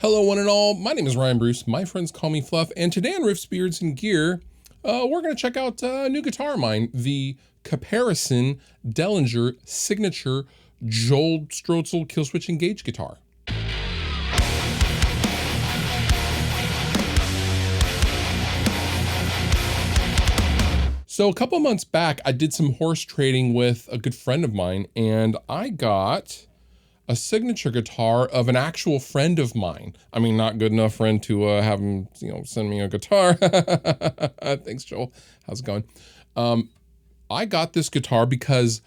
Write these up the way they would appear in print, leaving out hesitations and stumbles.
Hello one and all, my name is Ryan Bruce, my friends call me Fluff, and today on Riffs, Beards, and Gear, we're going to check out a new guitar of mine, the Caparison Dellinger Signature Joel Strotzel Killswitch Engage guitar. So a couple months back, I did some horse trading with a good friend of mine, and I got a signature guitar of an actual friend of mine. I mean, not good enough friend to have him, send me a guitar. Thanks, Joel. How's it going? I got this guitar because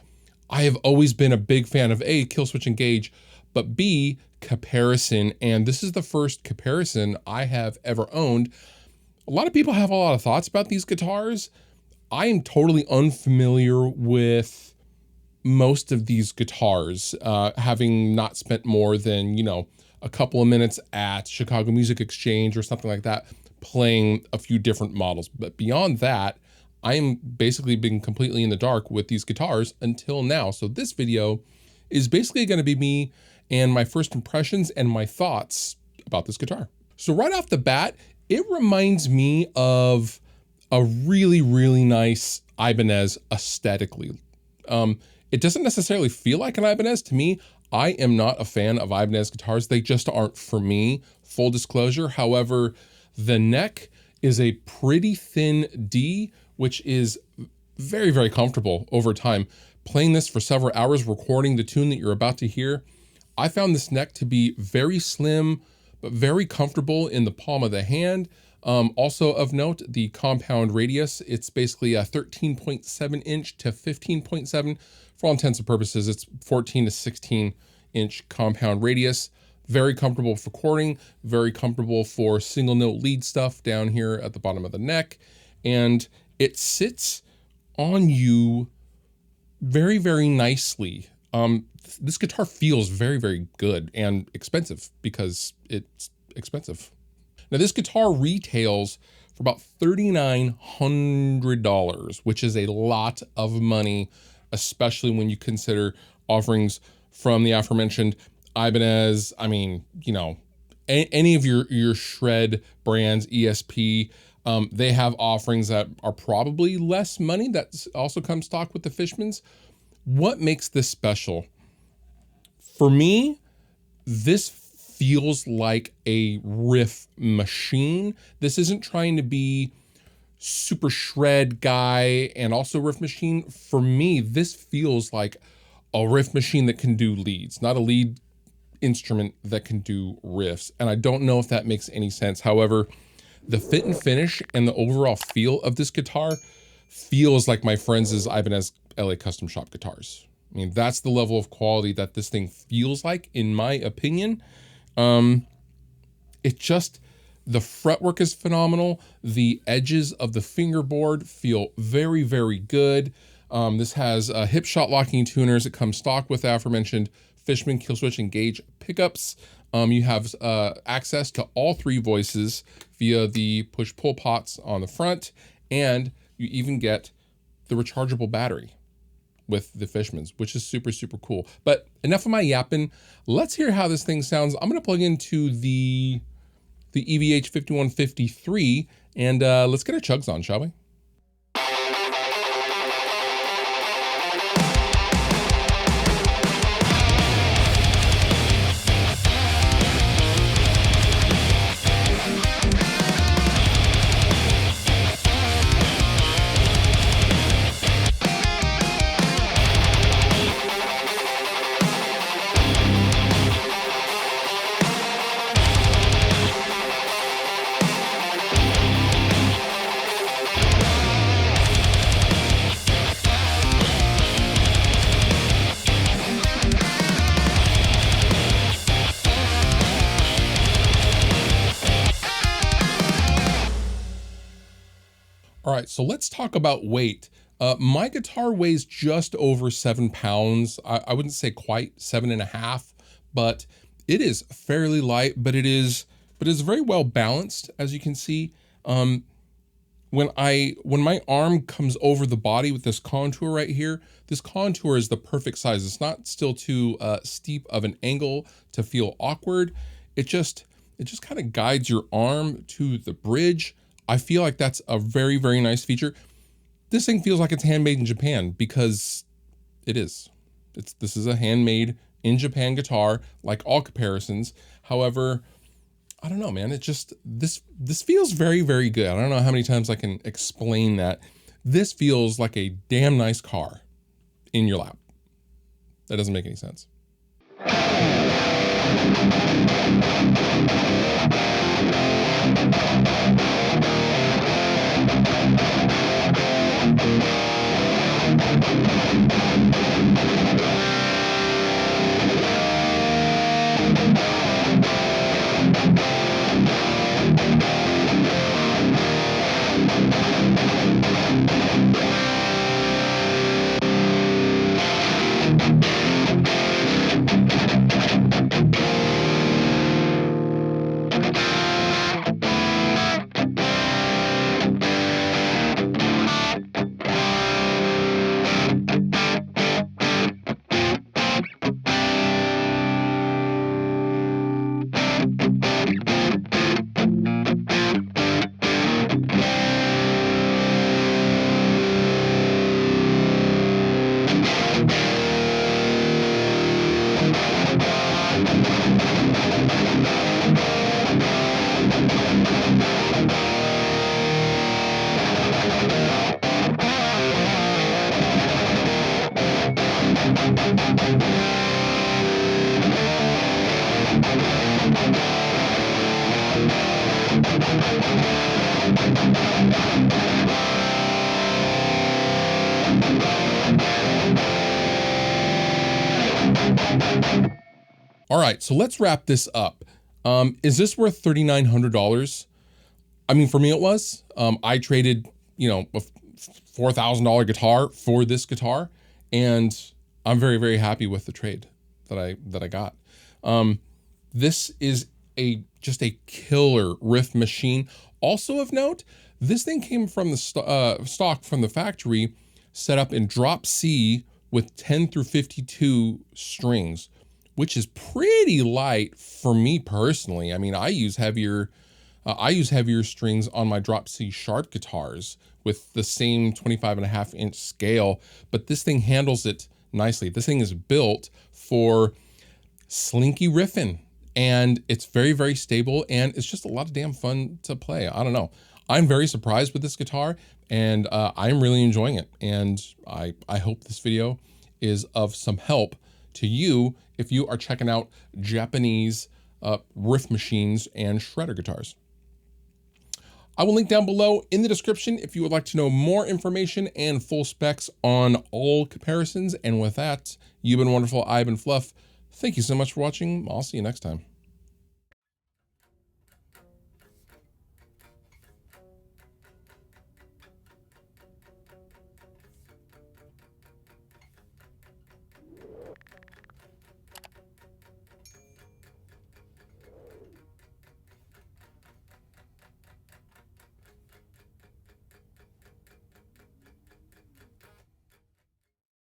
I have always been a big fan of A, Killswitch Engage, but B, Caparison, and this is the first Caparison I have ever owned. A lot of people have a lot of thoughts about these guitars. I am totally unfamiliar with most of these guitars, having not spent more than, a couple of minutes at Chicago Music Exchange or something like that, playing a few different models. But beyond that, I am basically being completely in the dark with these guitars until now. So this video is basically going to be me and my first impressions and my thoughts about this guitar. So right off the bat, it reminds me of a really, really nice Ibanez aesthetically. It doesn't necessarily feel like an Ibanez to me. I am not a fan of Ibanez guitars. They just aren't for me, full disclosure. However, the neck is a pretty thin D, which is very, very comfortable over time. Playing this for several hours, recording the tune that you're about to hear, I found this neck to be very slim, but very comfortable in the palm of the hand. Also of note, the compound radius, it's basically a 13.7 inch to 15.7. For all intents and purposes, it's 14 to 16 inch compound radius. Very comfortable for recording, very comfortable for single note lead stuff down here at the bottom of the neck. And it sits on you very, very nicely. This guitar feels very, very good and expensive because it's expensive. Now this guitar retails for about $3,900, which is a lot of money, especially when you consider offerings from the aforementioned Ibanez. I mean, any of your shred brands, ESP, they have offerings that are probably less money that also come stock with the Fishmans. What makes this special? For me, this feels like a riff machine. This isn't trying to be super shred guy and also riff machine. For me, this feels like a riff machine that can do leads, not a lead instrument that can do riffs. And I don't know if that makes any sense. However, the fit and finish and the overall feel of this guitar feels like my friends' Ibanez LA Custom Shop guitars. I mean, that's the level of quality that this thing feels like, in my opinion. The fretwork is phenomenal. The edges of the fingerboard feel very, very good. This has hip shot locking tuners. It comes stock with the aforementioned Fishman Killswitch Engage pickups. You have access to all three voices via the push-pull pots on the front, and you even get the rechargeable battery with the Fishmans, which is super, super cool. But enough of my yapping. Let's hear how this thing sounds. I'm going to plug into the EVH 5153 and let's get our chugs on, shall we? All right, so let's talk about weight. My guitar weighs just over 7 pounds. I wouldn't say quite 7.5, but it is fairly light, but it is very well balanced, as you can see. When my arm comes over the body with this contour right here, this contour is the perfect size. It's not still too steep of an angle to feel awkward. It just kind of guides your arm to the bridge. I feel like that's a very, very nice feature. This thing feels like it's handmade in Japan because it is. This is a handmade in Japan guitar, like all Caparisons. However, I don't know, man. It just, this feels very, very good. I don't know how many times I can explain that. This feels like a damn nice car in your lap. That doesn't make any sense. All right, so let's wrap this up. Is this worth $3,900? I mean, for me it was. I traded, you know, a $4,000 guitar for this guitar, and I'm very, very happy with the trade that I got. This is just a killer riff machine. Also of note, this thing came from the stock from the factory, set up in drop C with 10 through 52 strings, which is pretty light for me personally. I mean, I use heavier strings on my drop C sharp guitars with the same 25.5-inch scale, but this thing handles it nicely. This thing is built for slinky riffing, and it's very, very stable, and it's just a lot of damn fun to play. I don't know. I'm very surprised with this guitar, and I'm really enjoying it. And I hope this video is of some help to you if you are checking out Japanese riff machines and shredder guitars. I will link down below in the description if you would like to know more information and full specs on all Caparisons. And with that, you've been wonderful. I've been Fluff. Thank you so much for watching. I'll see you next time.